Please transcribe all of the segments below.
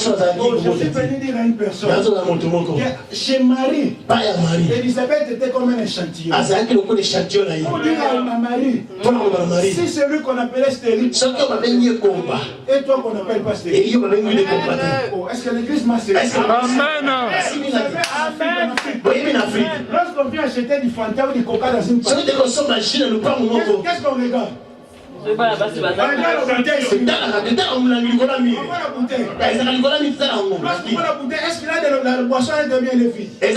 Je suis venu dire à une personne que chez Marie, Elisabeth était comme un échantillon. Pour dire à Marie, si celui qu'on appelait stérile, et toi qu'on n'appelle pas stérile, est-ce que l'église m'a servi? Amen. Lorsqu'on vient acheter du Fanta ou du Coca dans une pâte, qu'est-ce qu'on regarde? On regarde la bouteille. Lorsqu'on voit la bouteille, est-ce qu'il a de la boisson est bien le vide? Est-ce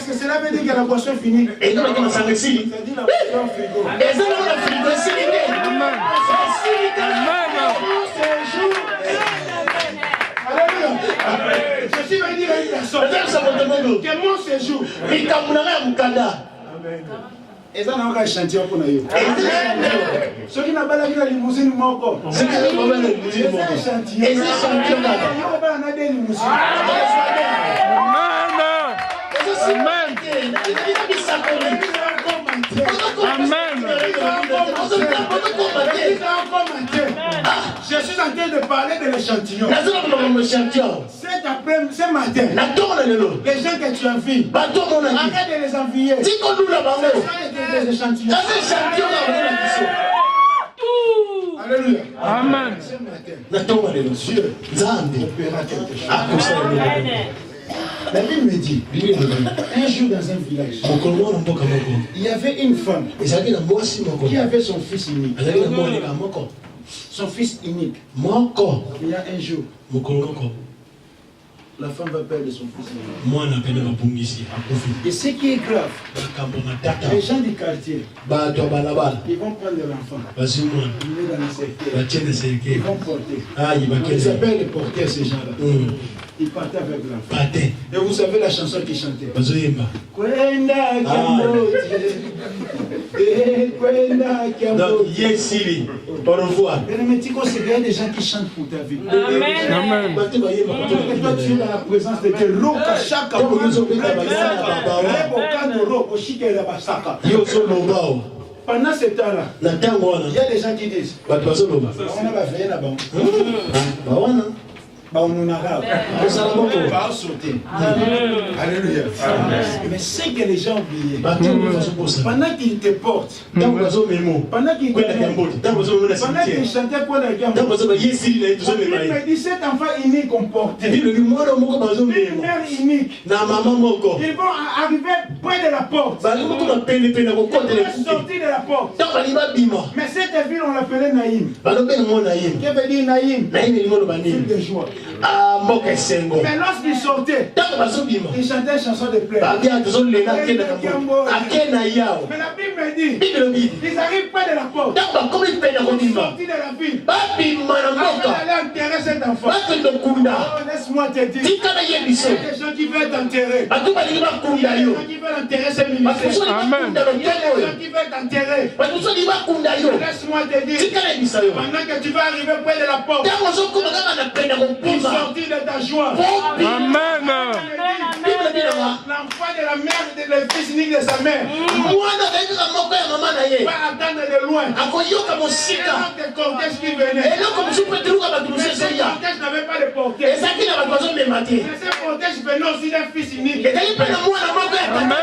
que cela veut dire que la boisson est finie? Ça dit la boisson frigo. Je suis venu dire à une personne que mon séjour. Et ça n'a pas échantillon pour nous. Ceux qui n'ont pas la vie de la limousine, moko. C'est un échantillon. Et c'est un échantillon. Je suis en train de parler de l'échantillon. Ce matin, les gens que tu envies, arrête de les envier. Ce sont des échantillons. Alléluia. Amen. Ce matin, Dieu opéra quelque chose. La Bible me dit, un jour dans un village, il y avait une femme qui avait son fils unique. Son fils unique. Il y a un jour, la femme va perdre son fils unique. Et ce qui est grave, les gens du quartier, ils vont prendre l'enfant, ils le mettent dans le cercueil, ils vont porter. Ils appellent les porteurs, ces gens-là. Il partait avec l'enfant. Et vous savez la chanson qu'il chantait. Donc, Yesili, au revoir. Mais tu considères des gens qui chantent pour ta vie. Amen. Toi, tu es dans la présence de Dieu. Pendant ce temps-là, il y a des gens qui disent on va veiller là-bas. On va sauter. Alléluia. Mais c'est que les gens oublient. Pendant qu'ils te portent, pendant qu'ils chantaient pour la gamme, il dit cet enfant unique qu'on portait, une mère unique, ils vont arriver près de la porte. Ils vont sortir de la porte. Mais cette ville, on l'appelait Naïm. Qui veut dire Naïm? Ville de joie. Mais lorsqu'ils sortaient, ils chantaient une chanson de plaie. Mais la Bible me dit, ils arrivent près de la porte. Ils sont sortis de la ville. Avant d'aller enterrer cet enfant. Oh, laisse-moi te dire, il y a des gens qui veulent t'enterrer. Il y a des gens qui veulent enterrer ces ministères. Amen. Il y a des gens qui veulent t'enterrer. Laisse-moi te dire, pendant que tu vas arriver près de la porte, pour sortir de ta joie. Amen. L'enfant de la mère, le fils unique de sa mère, va attendre de loin. Et le cortège qui venait. Ce cortège n'avait pas de portée. Et ce cortège venait aussi d'un fils unique. Amen.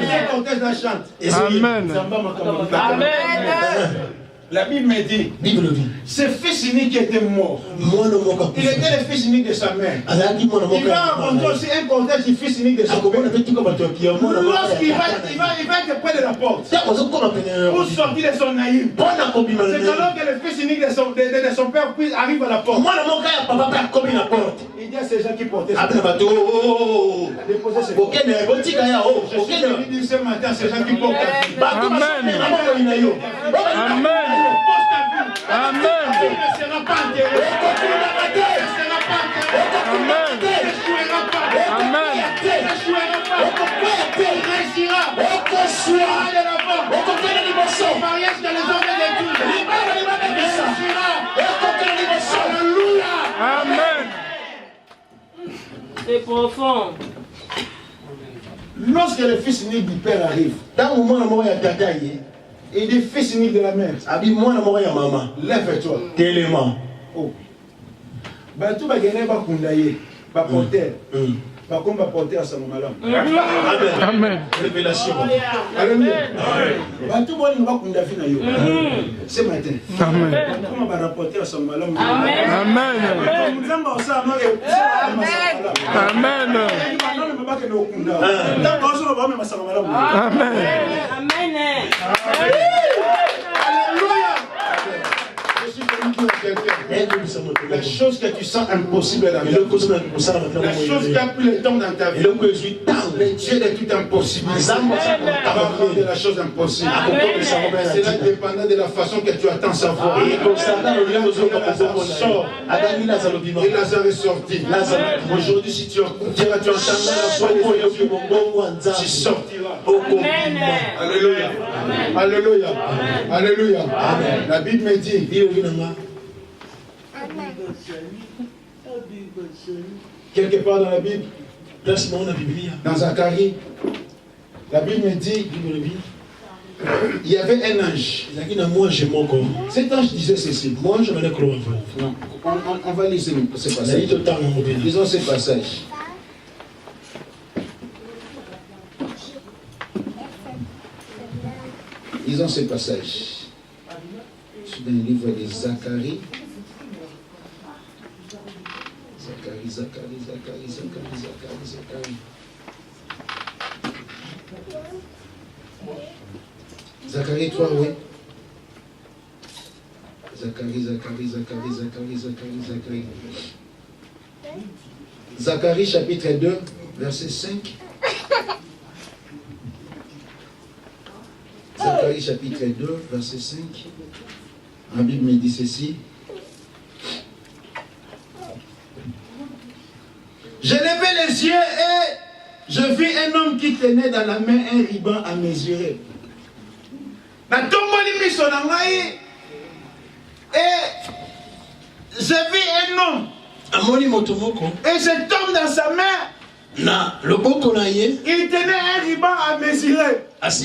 Qu'est-ce qu'on chantait? La Bible me dit, ce fils unique était mort. Il était le fils unique de sa mère. Il va rencontrer aussi un cortège du fils unique de son père. Lorsqu'il va être près de la porte, pour sortir de son naïf, c'est alors que le fils unique de son père arrive à la porte. Il dit à ces gens qui portaient son père, déposez ses portes. Je suis venu dire ce matin à ces gens qui portent ta vie. Amen. Amen. Amen. Tu ne seras pas enterré. Tu ne seras pas enterré. Tu n'échoueras pas. mariage dans les hommes d'études. Alléluia. Amen. C'est profond. Lorsque le fils unique du père arrive, dans le moment où il y a tata, et le fils unique de la mère, lève-toi. Télément. Oh. Tout va gagner, va kundaye, va porter. Va comme va porter à sa maman. Amen. Révélation. Alléluia. Tout va kundaye na yo. Ce matin. Amen. Comment va rapporter à sa maman. Amen. Amen. Amen. La chose que tu sens impossible dans ta vie, la chose qui a pris le temps dans ta vie, le Dieu de tout impossible, va rendre la chose impossible. C'est là dépendant de la façon que tu attends savoir. Et Lazare est sorti. Aujourd'hui, si tu entendras la foi, tu sortiras. Alléluia. Alléluia. Alléluia. La Bible me dit, quelque part dans la Bible, dans Zacharie, la Bible me dit, il y avait un ange. Cet ange disait ceci. Non, on va lire ce passage. Lisons ce passage. Lisons ce passage. Je suis dans le livre de Zacharie. Zacharie 3, oui. Zacharie chapitre 2, verset 5. Zacharie chapitre 2, verset 5. La Bible me dit ceci. Je levai les yeux et je vis un homme qui tenait dans la main un ruban à mesurer. Et je vis un homme. Et cet homme dans sa main, il tenait un ruban à mesurer. Qu'est-ce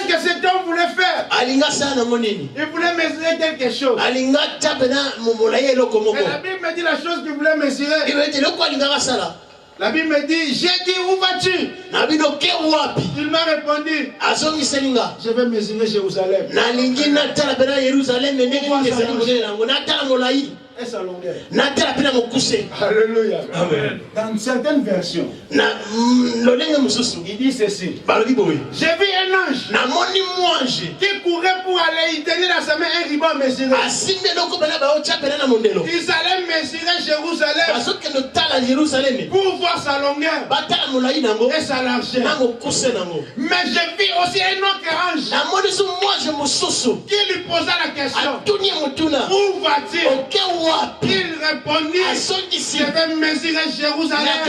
que cet homme voulait faire? Il voulait mesurer quelque chose. Et la Bible me dit la chose qu'il voulait mesurer. La Bible me dit, j'ai dit, où vas-tu? Il m'a répondu, je vais mesurer Jérusalem. Et sa longueur. Alléluia. Amen. Dans certaines versions, il dit ceci. J'ai vu un ange qui courait pour aller, il tenait dans sa main un ruban mesuré. Ils allaient mesurer Jérusalem pour voir sa longueur et sa largeur. Mais j'ai vu aussi un autre ange qui lui posa la question, où vas-tu? Il répondit, je vais mesurer Jérusalem.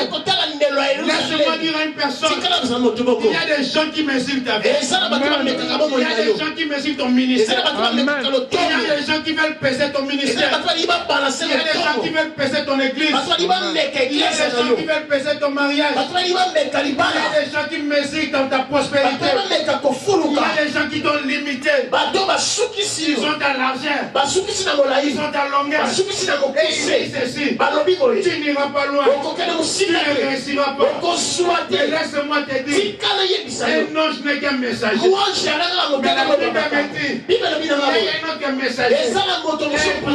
Laisse-moi dire à une personne, il y a des gens qui mesurent ta vie. Il y a des gens qui mesurent ton ministère. Il y a des gens qui veulent peser ton ministère. Il y a des gens qui veulent peser ton église. Il y a des gens qui veulent peser ton mariage. Il y a des gens qui mesurent dans ta prospérité. Il y a des gens qui t'ont limité. Ils ont ta largeur. Ils ont ta longueur. Et il dit ceci, tu n'iras pas loin, tu ne réussiras pas. Mais laisse-moi te dire, un ange n'est qu'un messager. Mais la Bible me dit, il y a un autre messager. Et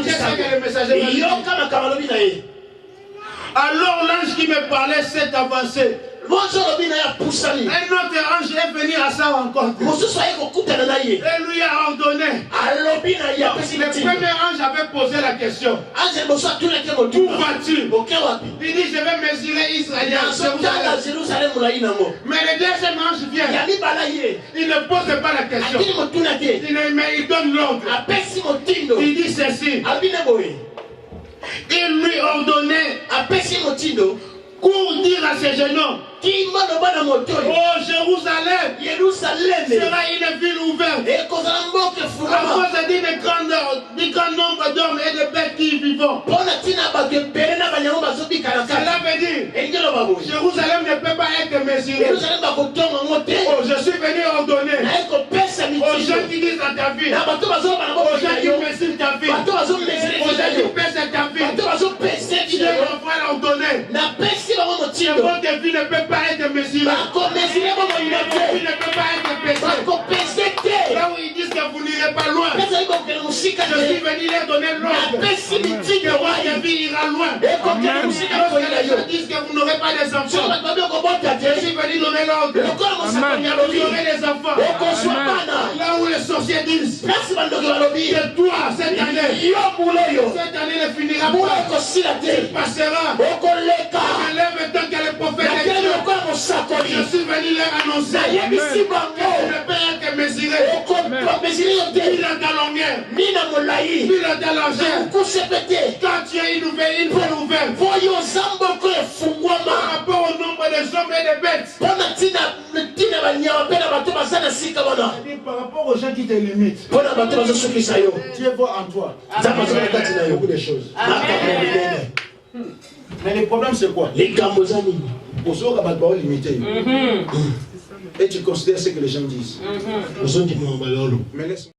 qu'est-ce que le messager va dire? Alors l'ange qui me parlait s'est avancé. Un autre ange est venu à sa rencontre et lui a ordonné. Le premier ange avait posé la question, où vas-tu? Il dit, je vais mesurer Israël. Mais le deuxième ange vient, il ne pose pas la question, mais il donne l'ordre. Il dit ceci, il lui ordonnait pour dire à à ce jeune homme. Oh, Jérusalem sera une ville ouverte. À cause du grand nombre d'hommes et de bêtes qui y vivent. Cela veut dire Jérusalem ne peut pas être mesurée. Oh, je suis venu ordonner aux gens qui disent dans ta vie, aux gens qui mesurent ta vie, aux gens qui pèsent ta vie, Dieu va l'ordonner. Votre vie ne peut pas être mesurée. Votre vie ne peut pas être pesée. Là où ils disent que vous n'irez pas loin, je suis venu leur donner l'ordre que votre vie ira loin. Lorsque les gens disent que vous n'aurez pas des enfants, je suis venu donner l'ordre. Vous aurez des enfants. Là où les sorciers disent que toi, cette année ne finira pas. Il passera. Enlève tant que le prophète est Dieu. Je suis venu leur annoncer. Ne peut être mesuré. Ni la longueur, ni la largeur. Quand tu as une nouvelle ouverte par rapport au nombre de hommes et de bêtes. Par rapport aux gens qui te limitent, Dieu voit en toi beaucoup de choses. Mais le problème c'est quoi? Pour ceux qui sont limités. Et tu considères ce que les gens disent. Mais laisse